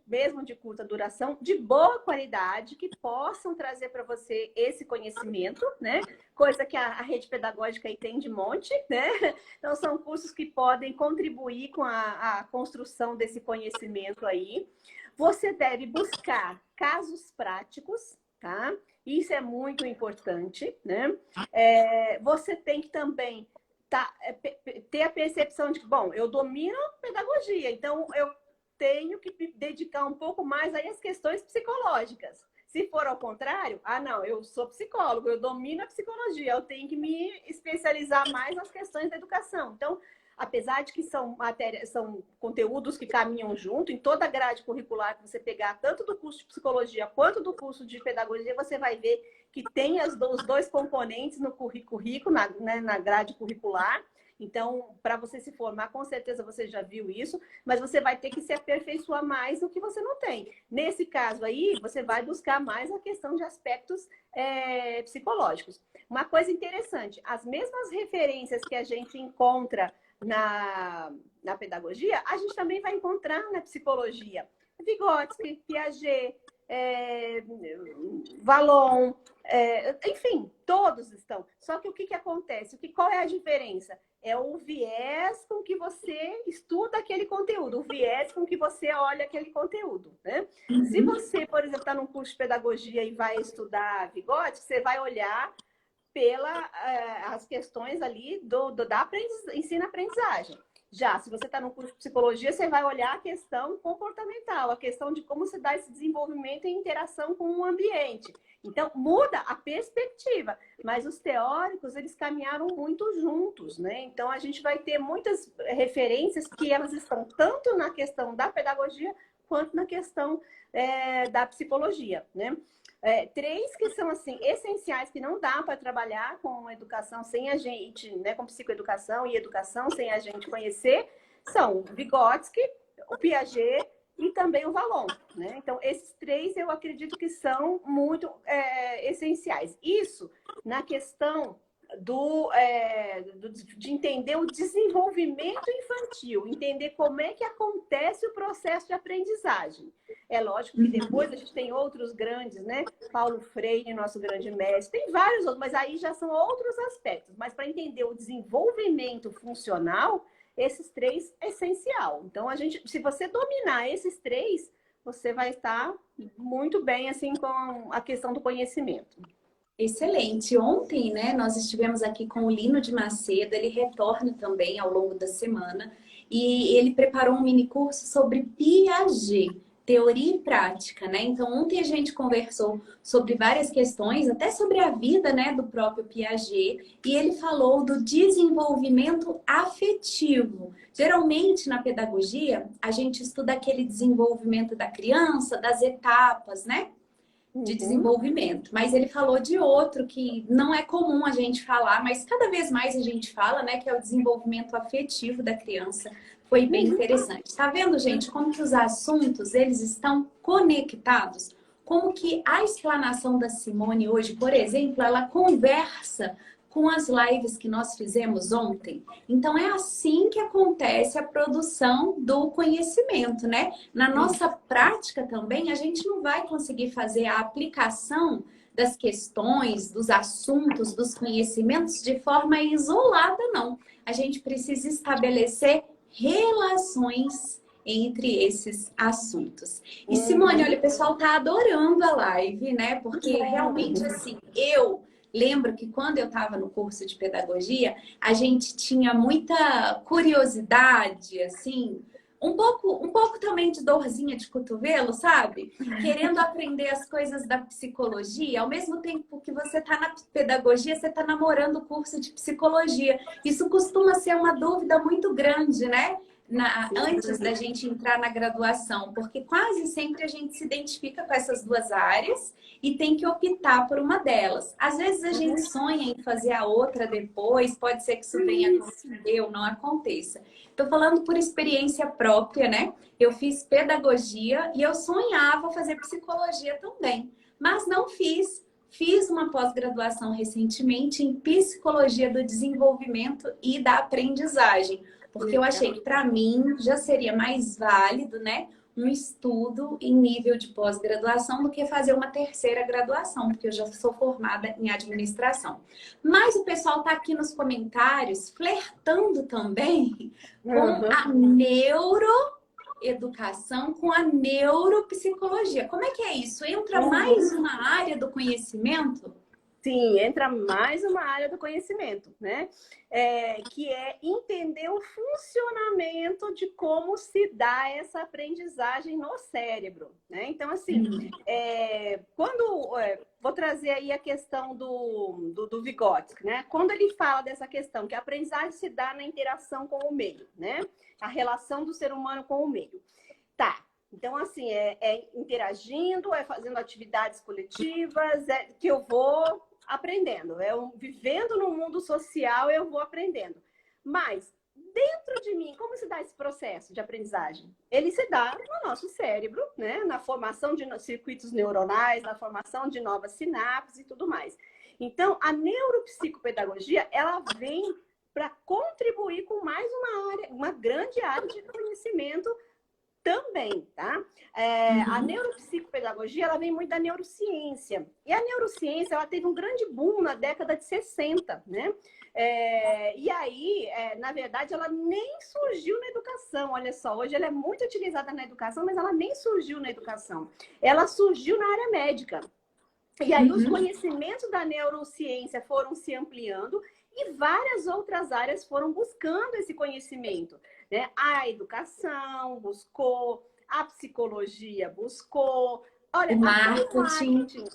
mesmo de curta duração, de boa qualidade, que possam trazer para você esse conhecimento, né, coisa que a rede pedagógica aí tem de monte, né? Então, são cursos que podem contribuir com a construção desse conhecimento aí. Você deve buscar casos práticos, tá? Isso é muito importante, né? Você tem que também ter a percepção de que, bom, eu domino pedagogia, então eu tenho que me dedicar um pouco mais aí às questões psicológicas. Se for ao contrário, não, eu sou psicólogo, eu domino a psicologia, eu tenho que me especializar mais nas questões da educação. Então, apesar de que são conteúdos que caminham junto, em toda a grade curricular que você pegar, tanto do curso de psicologia quanto do curso de pedagogia, você vai ver que tem os dois componentes no currículo, na grade curricular. Então, para você se formar, com certeza você já viu isso, mas você vai ter que se aperfeiçoar mais no que você não tem. Nesse caso aí, você vai buscar mais a questão de aspectos psicológicos. Uma coisa interessante, as mesmas referências que a gente encontra na pedagogia, a gente também vai encontrar na psicologia. Vygotsky, Piaget, Vallon, enfim, todos estão. Só que o que acontece? Qual é a diferença? É o viés com que você estuda aquele conteúdo, o viés com que você olha aquele conteúdo, né? Uhum. Se você, por exemplo, está num curso de pedagogia e vai estudar Vygotsky, você vai olhar as questões ali da ensino-aprendizagem. Já, se você está no curso de psicologia, você vai olhar a questão comportamental, a questão de como se dá esse desenvolvimento em interação com o ambiente. Então, muda a perspectiva, mas os teóricos, eles caminharam muito juntos, né? Então, a gente vai ter muitas referências que elas estão tanto na questão da pedagogia quanto na questão da psicologia, né? 3 que são, assim, essenciais, que não dá para trabalhar com educação sem a gente, né, com psicoeducação e educação sem a gente conhecer, são o Vygotsky, o Piaget e também o Vallon, né? Então, esses 3 eu acredito que são muito essenciais. Isso na questão de entender o desenvolvimento infantil, entender como é que acontece o processo de aprendizagem. É lógico que depois a gente tem outros grandes, né? Paulo Freire, nosso grande mestre, tem vários outros, mas aí já são outros aspectos. Mas para entender o desenvolvimento funcional, esses três é essencial. Então, se você dominar esses três, você vai estar muito bem assim com a questão do conhecimento. Excelente. Ontem, né, nós estivemos aqui com o Lino de Macedo, ele retorna também ao longo da semana, e ele preparou um mini curso sobre Piaget, teoria e prática, né? Então, ontem a gente conversou sobre várias questões, até sobre a vida, né, do próprio Piaget, e ele falou do desenvolvimento afetivo. Geralmente, na pedagogia, a gente estuda aquele desenvolvimento da criança, das etapas, né? De desenvolvimento. Mas ele falou de outro que não é comum a gente falar, mas cada vez mais a gente fala, né? Que é o desenvolvimento afetivo da criança. Foi bem interessante. Tá vendo, gente, como que os assuntos, eles estão conectados? Como que a explanação da Simone hoje, por exemplo, ela conversa com as lives que nós fizemos ontem. Então, é assim que acontece a produção do conhecimento, né? Na nossa prática também, a gente não vai conseguir fazer a aplicação das questões, dos assuntos, dos conhecimentos de forma isolada, não. A gente precisa estabelecer relações entre esses assuntos. E, Simone, olha, o pessoal tá adorando a live, né? Porque realmente, assim, eu lembro que quando eu estava no curso de pedagogia, a gente tinha muita curiosidade, assim, um pouco também de dorzinha de cotovelo, sabe? Querendo aprender as coisas da psicologia, ao mesmo tempo que você está na pedagogia, você está namorando o curso de psicologia. Isso costuma ser uma dúvida muito grande, né? Antes da gente entrar na graduação, porque quase sempre a gente se identifica com essas duas áreas e tem que optar por uma delas. Às vezes a gente sonha em fazer a outra depois, pode ser que isso venha a acontecer ou não aconteça. Estou falando por experiência própria, né? Eu fiz pedagogia e eu sonhava fazer psicologia também, mas não fiz. Fiz uma pós-graduação recentemente em psicologia do desenvolvimento e da aprendizagem. Porque eu achei que, para mim, já seria mais válido, né? Um estudo em nível de pós-graduação do que fazer uma terceira graduação, porque eu já sou formada em administração. Mas o pessoal está aqui nos comentários flertando também com a neuroeducação, com a neuropsicologia. Como é que é isso? Entra mais uma área do conhecimento? Sim, entra mais uma área do conhecimento, né? Que é entender o funcionamento de como se dá essa aprendizagem no cérebro, né? Então, assim, vou trazer aí a questão do Vygotsky, né? Quando ele fala dessa questão, que a aprendizagem se dá na interação com o meio, né? A relação do ser humano com o meio. Tá. Então, assim, interagindo, fazendo atividades coletivas, que eu vou aprendendo. Vivendo no mundo social, eu vou aprendendo. Mas, dentro de mim, como se dá esse processo de aprendizagem? Ele se dá no nosso cérebro, né? Na formação de circuitos neuronais, na formação de novas sinapses e tudo mais. Então, a neuropsicopedagogia, ela vem para contribuir com mais uma área, uma grande área de conhecimento também, tá? A neuropsicopedagogia, ela vem muito da neurociência. E a neurociência, ela teve um grande boom na década de 60, né? E aí, na verdade, ela nem surgiu na educação. Olha só, hoje ela é muito utilizada na educação, mas ela nem surgiu na educação. Ela surgiu na área médica. E aí, os conhecimentos da neurociência foram se ampliando e várias outras áreas foram buscando esse conhecimento, né? A educação buscou, a psicologia buscou, olha, o marketing.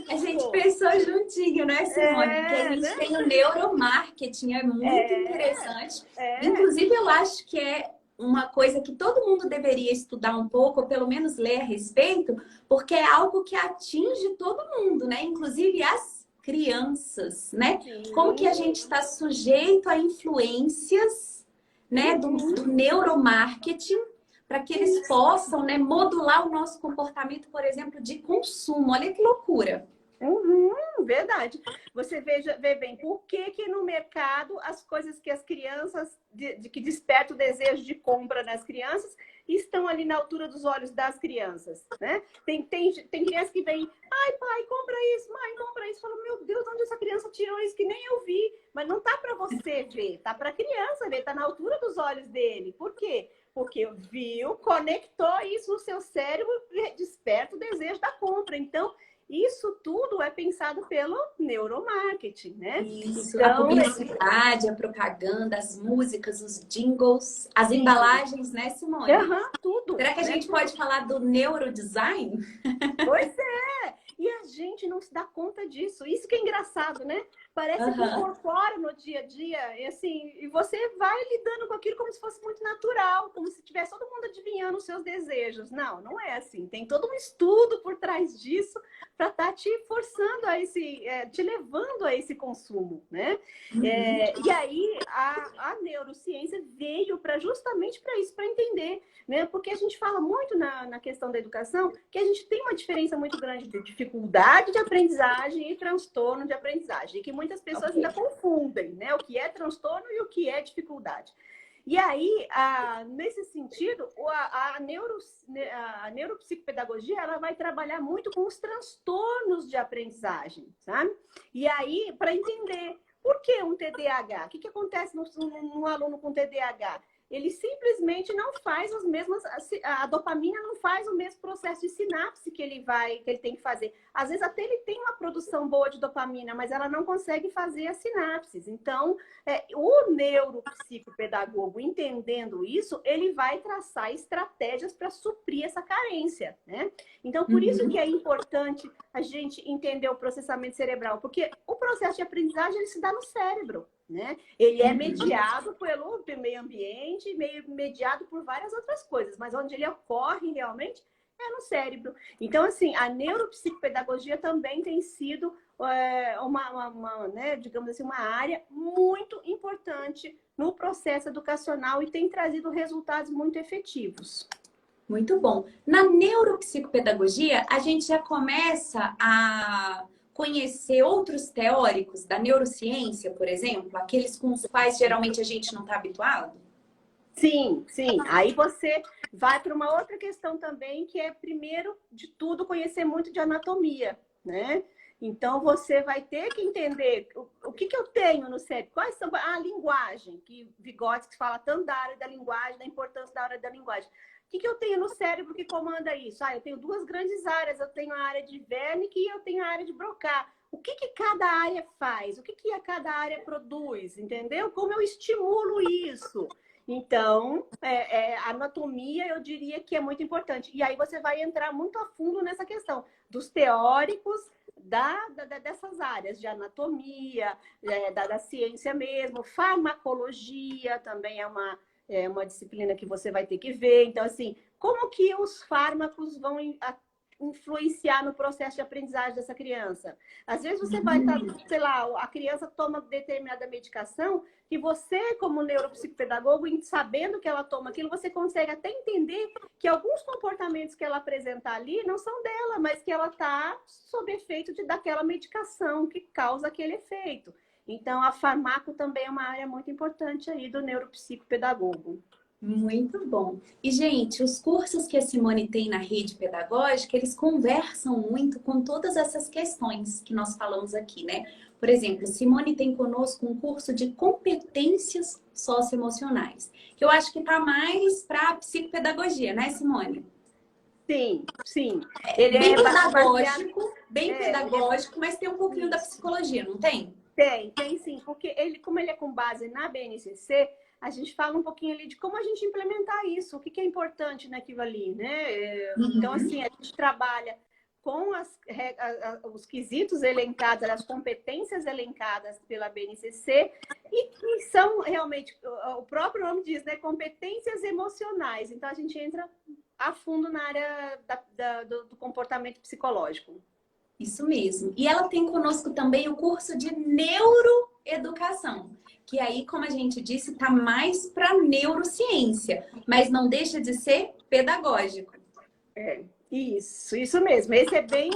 A gente pensou juntinho, né, Simone? Porque a gente tem o neuromarketing, é muito interessante. Inclusive, eu acho que é uma coisa que todo mundo deveria estudar um pouco, ou pelo menos ler a respeito, porque é algo que atinge todo mundo, né? Inclusive as crianças, né? Sim. Como que a gente está sujeito a influências, né, do neuromarketing, para que eles possam, né, modular o nosso comportamento, por exemplo, de consumo. Olha que loucura! Verdade. Você vê bem, por que que no mercado as coisas que as crianças, que despertam o desejo de compra nas crianças, estão ali na altura dos olhos das crianças, né? Tem criança que vem, ai pai, compra isso, mãe, compra isso. Fala, meu Deus, onde essa criança tirou isso que nem eu vi? Mas não tá para você ver, tá para a criança ver, tá na altura dos olhos dele. Por quê? Porque viu, conectou isso no seu cérebro e desperta o desejo da compra. Então, isso tudo é pensado pelo neuromarketing, né? Isso, então, a publicidade, a propaganda, as músicas, os jingles, as embalagens, né, Simone? Tudo. Será que a gente pode falar do neurodesign? Pois é! E a gente não se dá conta disso. Isso que é engraçado, né? Parece que incorpora no dia a dia, e assim, e você vai lidando com aquilo como se fosse muito natural, como se tivesse todo mundo adivinhando os seus desejos. Não, não é assim. Tem todo um estudo por trás disso para estar te forçando a te levando a esse consumo, né? E aí a neurociência veio justamente para isso, para entender, né? Porque a gente fala muito na questão da educação que a gente tem uma diferença muito grande de dificuldade de aprendizagem e transtorno de aprendizagem, e que muitas pessoas ainda confundem, né? O que é transtorno e o que é dificuldade. E aí, nesse sentido, a neuropsicopedagogia ela vai trabalhar muito com os transtornos de aprendizagem, sabe? E aí, para entender por que um TDAH, o que acontece no aluno com TDAH? Ele simplesmente não faz as mesmas, a dopamina não faz o mesmo processo de sinapse que ele tem que fazer. Às vezes até ele tem uma produção boa de dopamina, mas ela não consegue fazer as sinapses. Então, o neuropsicopedagogo, entendendo isso, ele vai traçar estratégias para suprir essa carência, né? Então, por isso que é importante a gente entender o processamento cerebral, porque o processo de aprendizagem ele se dá no cérebro, né? Ele é mediado pelo meio ambiente, mediado por várias outras coisas, mas onde ele ocorre realmente é no cérebro. Então, assim, a neuropsicopedagogia também tem sido né, digamos assim, uma área muito importante no processo educacional e tem trazido resultados muito efetivos. Muito bom. Na neuropsicopedagogia, a gente já começa a conhecer outros teóricos da neurociência, por exemplo, aqueles com os quais geralmente a gente não está habituado? Sim, sim. Aí você vai para uma outra questão também, que é, primeiro de tudo, conhecer muito de anatomia, né? Então, você vai ter que entender o que eu tenho no cérebro, quais são a linguagem, que Vygotsky fala tanto da área da linguagem, da importância da área da linguagem. O que eu tenho no cérebro que comanda isso? Eu tenho duas grandes áreas, eu tenho a área de Wernicke e eu tenho a área de Broca. O que cada área faz? O que cada área produz? Entendeu? Como eu estimulo isso? Então, a anatomia eu diria que é muito importante. E aí você vai entrar muito a fundo nessa questão dos teóricos dessas áreas de anatomia, da ciência mesmo, farmacologia também é uma disciplina que você vai ter que ver. Então, assim, como que os fármacos vão influenciar no processo de aprendizagem dessa criança? Às vezes você vai estar, sei lá, a criança toma determinada medicação que você, como neuropsicopedagogo, sabendo que ela toma aquilo, você consegue até entender que alguns comportamentos que ela apresenta ali não são dela, mas que ela está sob efeito daquela medicação que causa aquele efeito. Então, a farmaco também é uma área muito importante aí do neuropsicopedagogo. Muito bom. E, gente, os cursos que a Simone tem na rede pedagógica, eles conversam muito com todas essas questões que nós falamos aqui, né? Por exemplo, Simone tem conosco um curso de competências socioemocionais, que eu acho que está mais para a psicopedagogia, né, Simone? Sim, sim. Ele bem pedagógico, pedagógico, mas tem um pouquinho da psicologia, não tem? Tem sim, porque como ele é com base na BNCC, a gente fala um pouquinho ali de como a gente implementar isso, o que é importante naquilo ali, né? Então, assim, a gente trabalha com os quesitos elencados, as competências elencadas pela BNCC, e que são realmente, o próprio nome diz, né? Competências emocionais. Então, a gente entra a fundo na área do comportamento psicológico. Isso mesmo. E ela tem conosco também o curso de neuroeducação, que aí, como a gente disse, está mais para neurociência, mas não deixa de ser pedagógico. Isso mesmo. Esse é bem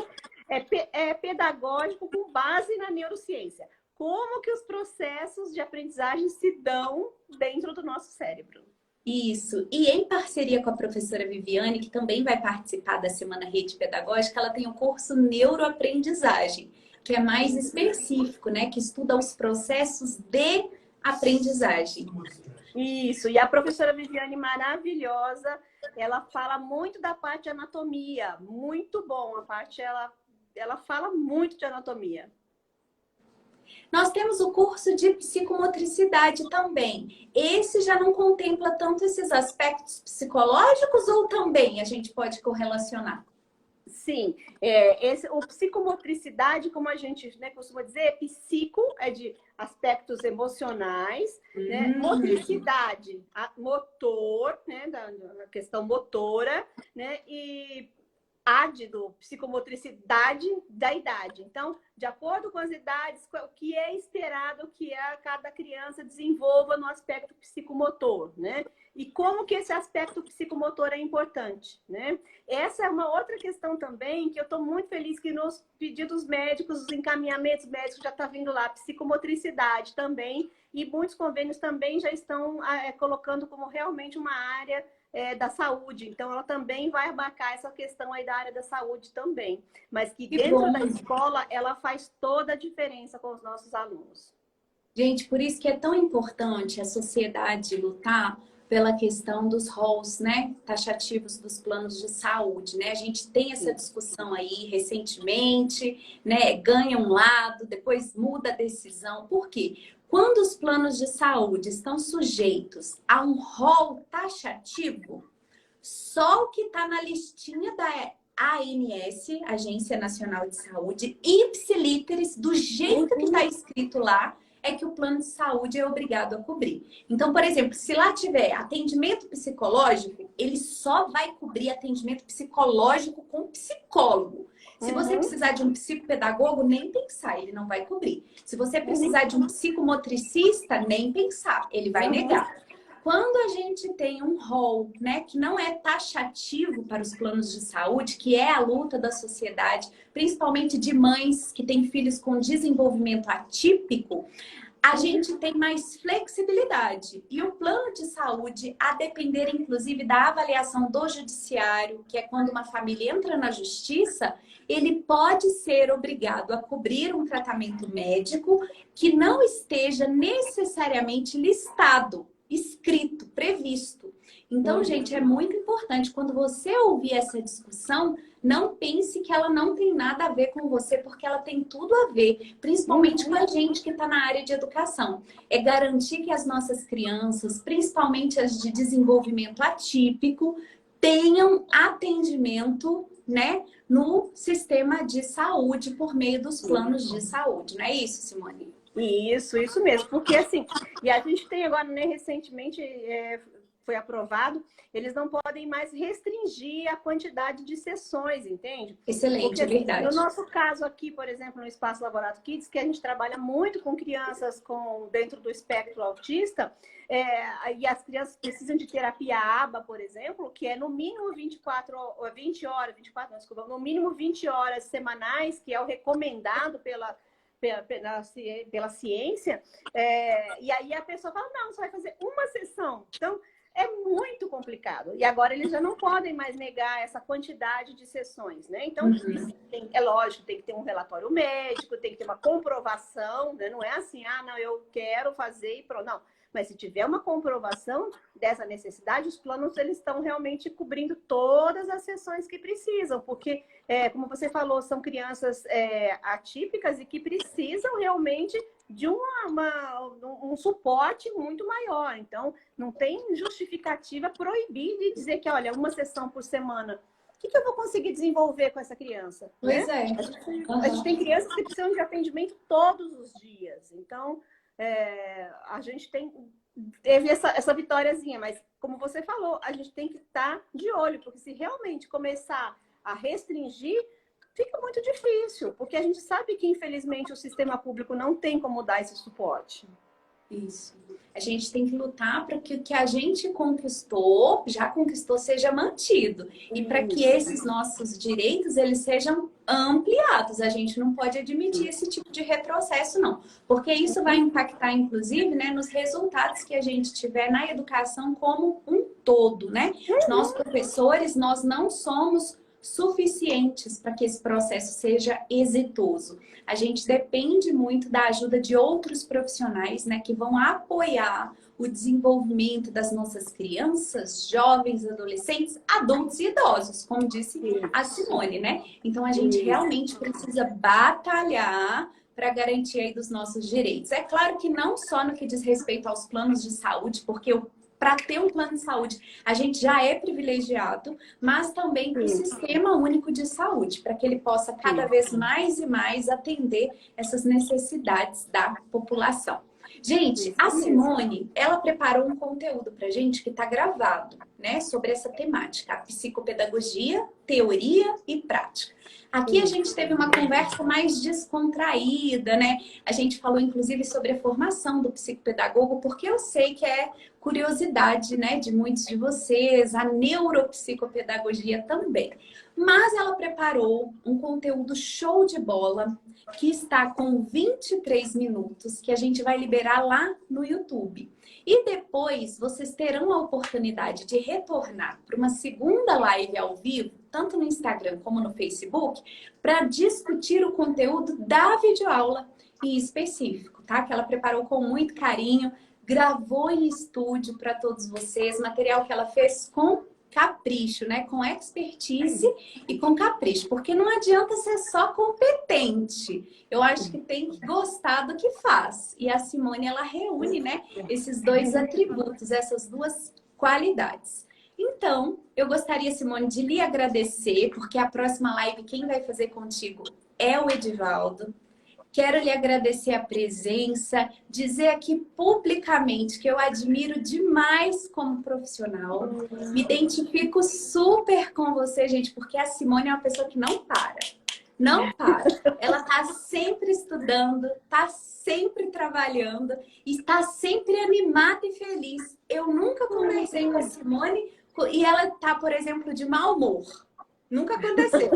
é pedagógico com base na neurociência. Como que os processos de aprendizagem se dão dentro do nosso cérebro. Isso. E em parceria com a professora Viviane, que também vai participar da Semana Rede Pedagógica, ela tem o curso Neuroaprendizagem, que é mais específico, né? Que estuda os processos de aprendizagem. Isso. E a professora Viviane, maravilhosa, ela fala muito da parte de anatomia. Muito bom. A parte, ela fala muito de anatomia. Nós temos o curso de psicomotricidade também. Esse já não contempla tanto esses aspectos psicológicos ou também a gente pode correlacionar? Sim, o psicomotricidade, como a gente, né, costuma dizer, psico é de aspectos emocionais, né? Motricidade, motor, né, da questão motora, né, e do psicomotricidade da idade. Então, de acordo com as idades, o que é esperado que cada criança desenvolva no aspecto psicomotor, né? E como que esse aspecto psicomotor é importante, né? Essa é uma outra questão também que eu estou muito feliz que nos pedidos médicos, os encaminhamentos médicos já está vindo lá, psicomotricidade também, e muitos convênios também já estão colocando como realmente uma área da saúde. Então, ela também vai abarcar essa questão aí da área da saúde também. Mas que dentro da escola, ela faz toda a diferença com os nossos alunos. Gente, por isso que é tão importante a sociedade lutar pela questão dos roles, né, taxativos dos planos de saúde, né? A gente tem essa discussão aí recentemente, né? Ganha um lado, depois muda a decisão. Por quê? Quando os planos de saúde estão sujeitos a um rol taxativo, só o que está na listinha da ANS, Agência Nacional de Saúde, ipsilíteres, do jeito que está escrito lá, é que o plano de saúde é obrigado a cobrir. Então, por exemplo, se lá tiver atendimento psicológico, ele só vai cobrir atendimento psicológico com psicólogo. Se você precisar de um psicopedagogo, nem pensar, ele não vai cobrir. Se você precisar de um psicomotricista, nem pensar, ele vai negar. Quando a gente tem um rol, né, que não é taxativo para os planos de saúde, que é a luta da sociedade, principalmente de mães que têm filhos com desenvolvimento atípico, a gente tem mais flexibilidade. E o plano de saúde, a depender inclusive da avaliação do judiciário, que é quando uma família entra na justiça, ele pode ser obrigado a cobrir um tratamento médico que não esteja necessariamente listado, escrito, previsto. Então, gente, é muito importante quando você ouvir essa discussão, não pense que ela não tem nada a ver com você, porque ela tem tudo a ver, principalmente com a gente que está na área de educação. É garantir que as nossas crianças, principalmente as de desenvolvimento atípico, tenham atendimento, né, no sistema de saúde por meio dos planos de saúde. Não é isso, Simone? Isso mesmo. Porque assim, e a gente tem agora, né, recentemente foi aprovado, eles não podem mais restringir a quantidade de sessões, entende? Excelente, porque, é verdade. No nosso caso aqui, por exemplo, no Espaço Laborato Kids, que a gente trabalha muito com crianças dentro do espectro autista, e as crianças precisam de terapia ABA, por exemplo, que é no mínimo no mínimo 20 horas semanais, que é o recomendado pela ciência, e aí a pessoa fala, não, você vai fazer uma sessão. Então, é muito complicado. E agora eles já não podem mais negar essa quantidade de sessões, né? Então, é lógico, tem que ter um relatório médico, tem que ter uma comprovação, né? Não é assim, não, eu quero fazer e pronto. Não. Mas se tiver uma comprovação dessa necessidade, os planos eles estão realmente cobrindo todas as sessões que precisam, porque, como você falou, são crianças atípicas e que precisam realmente de um suporte muito maior. Então, não tem justificativa proibir de dizer que, olha, uma sessão por semana. O que eu vou conseguir desenvolver com essa criança? Pois né? A gente tem crianças que precisam de atendimento todos os dias. Então, a gente teve essa vitóriazinha, mas como você falou, a gente tem que estar de olho, porque se realmente começar a restringir, fica muito difícil, porque a gente sabe que, infelizmente, o sistema público não tem como dar esse suporte. Isso. A gente tem que lutar para que o que a gente já conquistou, seja mantido. E para que esses nossos direitos, eles sejam ampliados. A gente não pode admitir esse tipo de retrocesso, não. Porque isso vai impactar, inclusive, né, nos resultados que a gente tiver na educação como um todo, né? Nós, professores, nós não somos suficientes para que esse processo seja exitoso. A gente depende muito da ajuda de outros profissionais, né, que vão apoiar o desenvolvimento das nossas crianças, jovens, adolescentes, adultos e idosos, como disse a Simone, né? Então a gente realmente precisa batalhar para garantir aí dos nossos direitos. É claro que não só no que diz respeito aos planos de saúde, porque para ter um plano de saúde, a gente já é privilegiado, mas também para o Sistema Único de Saúde, para que ele possa cada vez mais e mais atender essas necessidades da população. Gente, a Simone, ela preparou um conteúdo pra gente que tá gravado, né? Sobre essa temática, a psicopedagogia, teoria e prática. Aqui a gente teve uma conversa mais descontraída, né? A gente falou, inclusive, sobre a formação do psicopedagogo, porque eu sei que é curiosidade, né, de muitos de vocês, a neuropsicopedagogia também. Mas ela preparou um conteúdo show de bola, que está com 23 minutos, que a gente vai liberar lá no YouTube. E depois vocês terão a oportunidade de retornar para uma segunda live ao vivo, tanto no Instagram como no Facebook, para discutir o conteúdo da videoaula em específico, tá? Que ela preparou com muito carinho, gravou em estúdio para todos vocês, material que ela fez com capricho, né? Com expertise e com capricho, porque não adianta ser só competente. Eu acho que tem que gostar do que faz. E a Simone, ela reúne, né, esses dois atributos, essas duas qualidades. Então, eu gostaria, Simone, de lhe agradecer, porque a próxima live quem vai fazer contigo é o Edivaldo. Quero lhe agradecer a presença, dizer aqui publicamente que eu admiro demais como profissional. Me identifico super com você, gente, porque a Simone é uma pessoa que não para. Não para. Ela está sempre estudando, está sempre trabalhando e está sempre animada e feliz. Eu nunca conversei com a Simone e ela está, por exemplo, de mau humor. Nunca aconteceu.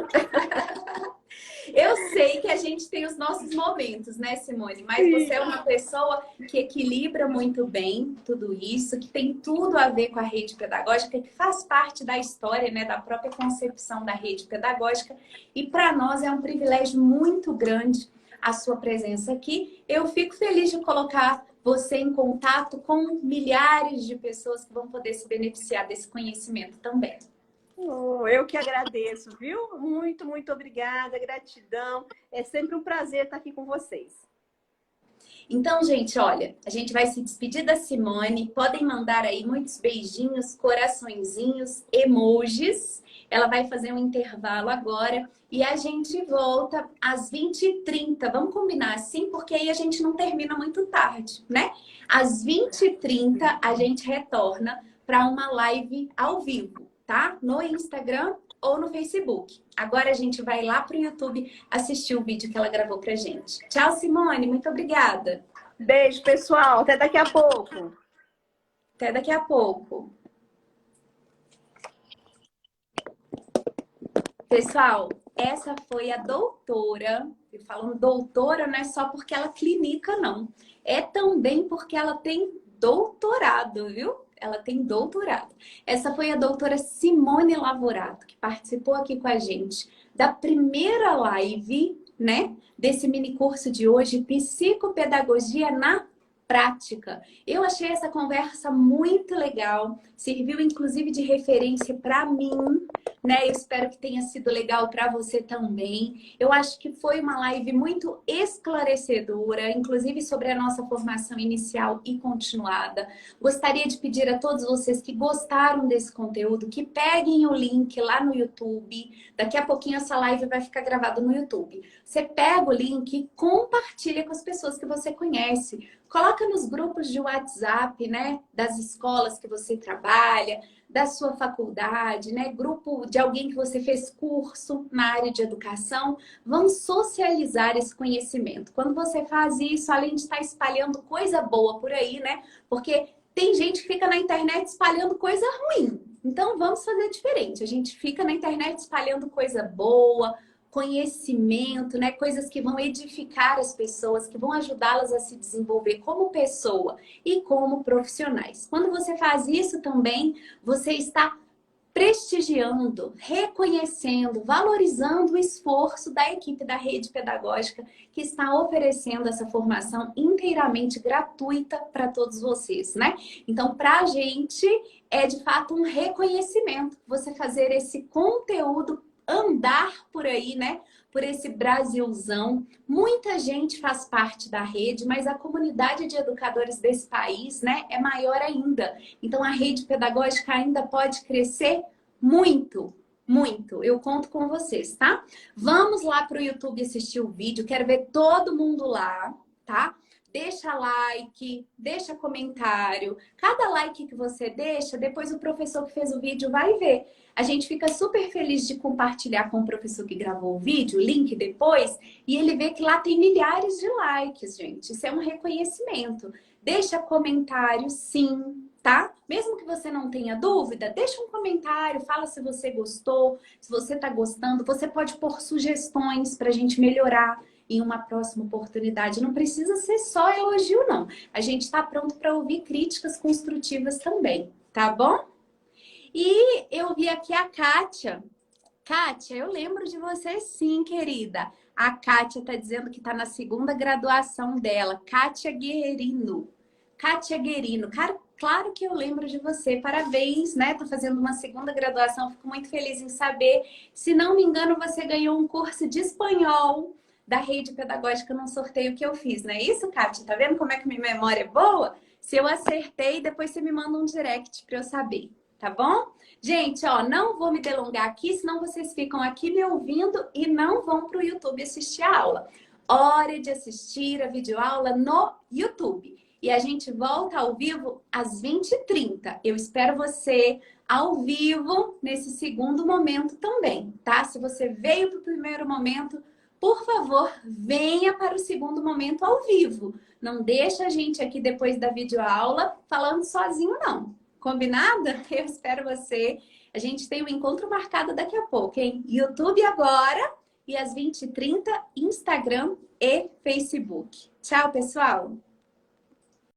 Eu sei que a gente tem os nossos momentos, né, Simone? Mas você é uma pessoa que equilibra muito bem tudo isso, que tem tudo a ver com a rede pedagógica, que faz parte da história, né, da própria concepção da rede pedagógica. E para nós é um privilégio muito grande a sua presença aqui. Eu fico feliz de colocar você em contato com milhares de pessoas que vão poder se beneficiar desse conhecimento também. Eu que agradeço, viu? Muito, muito obrigada, gratidão. É sempre um prazer estar aqui com vocês. Então, gente, olha, a gente vai se despedir da Simone. Podem mandar aí muitos beijinhos, coraçõezinhos, emojis. Ela vai fazer um intervalo agora e a gente volta às 20h30. Vamos combinar assim, porque aí a gente não termina muito tarde, né? Às 20h30 a gente retorna para uma live ao vivo, tá? No Instagram ou no Facebook. Agora a gente vai lá pro YouTube assistir o vídeo que ela gravou pra gente. Tchau, Simone. Muito obrigada. Beijo, pessoal. Até daqui a pouco. Até daqui a pouco. Pessoal, essa foi a doutora. E falando doutora não é só porque ela clinica, não. É também porque ela tem doutorado, viu? Ela tem doutorado. Essa foi a doutora Simone Lavorato, que participou aqui com a gente da primeira live, né, desse mini curso de hoje, Psicopedagogia na Prática. Eu achei essa conversa muito legal, serviu inclusive de referência para mim, né? Eu espero que tenha sido legal para você também. Eu acho que foi uma live muito esclarecedora, inclusive sobre a nossa formação inicial e continuada. Gostaria de pedir a todos vocês que gostaram desse conteúdo, que peguem o link lá no YouTube. Daqui a pouquinho essa live vai ficar gravada no YouTube. Você pega o link e compartilha com as pessoas que você conhece. Coloca nos grupos de WhatsApp, né, das escolas que você trabalha, da sua faculdade, né, grupo de alguém que você fez curso na área de educação. Vamos socializar esse conhecimento. Quando você faz isso, além de estar espalhando coisa boa por aí, né, porque tem gente que fica na internet espalhando coisa ruim. Então, vamos fazer diferente. A gente fica na internet espalhando coisa boa, conhecimento, né? Coisas que vão edificar as pessoas, que vão ajudá-las a se desenvolver como pessoa e como profissionais. Quando você faz isso também, você está prestigiando, reconhecendo, valorizando o esforço da equipe da rede pedagógica que está oferecendo essa formação inteiramente gratuita para todos vocês, né? Então, para a gente é de fato um reconhecimento você fazer esse conteúdo andar por aí, né? Por esse Brasilzão. Muita gente faz parte da rede, mas a comunidade de educadores desse país, né, é maior ainda. Então a rede pedagógica ainda pode crescer muito, muito. Eu conto com vocês, tá? Vamos lá para o YouTube assistir o vídeo. Quero ver todo mundo lá, tá? Deixa like, deixa comentário. Cada like que você deixa, depois o professor que fez o vídeo vai ver. A gente fica super feliz de compartilhar com o professor que gravou o vídeo, o link depois, e ele vê que lá tem milhares de likes, gente. Isso é um reconhecimento. Deixa comentário, sim, tá? Mesmo que você não tenha dúvida, deixa um comentário, fala se você gostou, se você tá gostando. Você pode pôr sugestões pra gente melhorar em uma próxima oportunidade. Não precisa ser só elogio, não. A gente está pronto para ouvir críticas construtivas também, tá bom? E eu vi aqui a Kátia. Kátia, eu lembro de você sim, querida. A Kátia está dizendo que está na segunda graduação dela. Kátia Guerrino. Kátia Guerrino. Claro que eu lembro de você. Parabéns, né? Tá fazendo uma segunda graduação. Fico muito feliz em saber. Se não me engano, você ganhou um curso de espanhol da rede pedagógica num sorteio que eu fiz, não é isso, Kátia? Tá vendo como é que minha memória é boa? Se eu acertei, depois você me manda um direct para eu saber, tá bom? Gente, ó, não vou me delongar aqui, senão vocês ficam aqui me ouvindo e não vão para o YouTube assistir a aula. Hora de assistir a videoaula no YouTube. E a gente volta ao vivo às 20h30. Eu espero você ao vivo nesse segundo momento também, tá? Se você veio para o primeiro momento, por favor, venha para o segundo momento ao vivo. Não deixa a gente aqui depois da videoaula falando sozinho, não. Combinado? Eu espero você. A gente tem um encontro marcado daqui a pouco, hein? YouTube agora e às 20h30, Instagram e Facebook. Tchau, pessoal!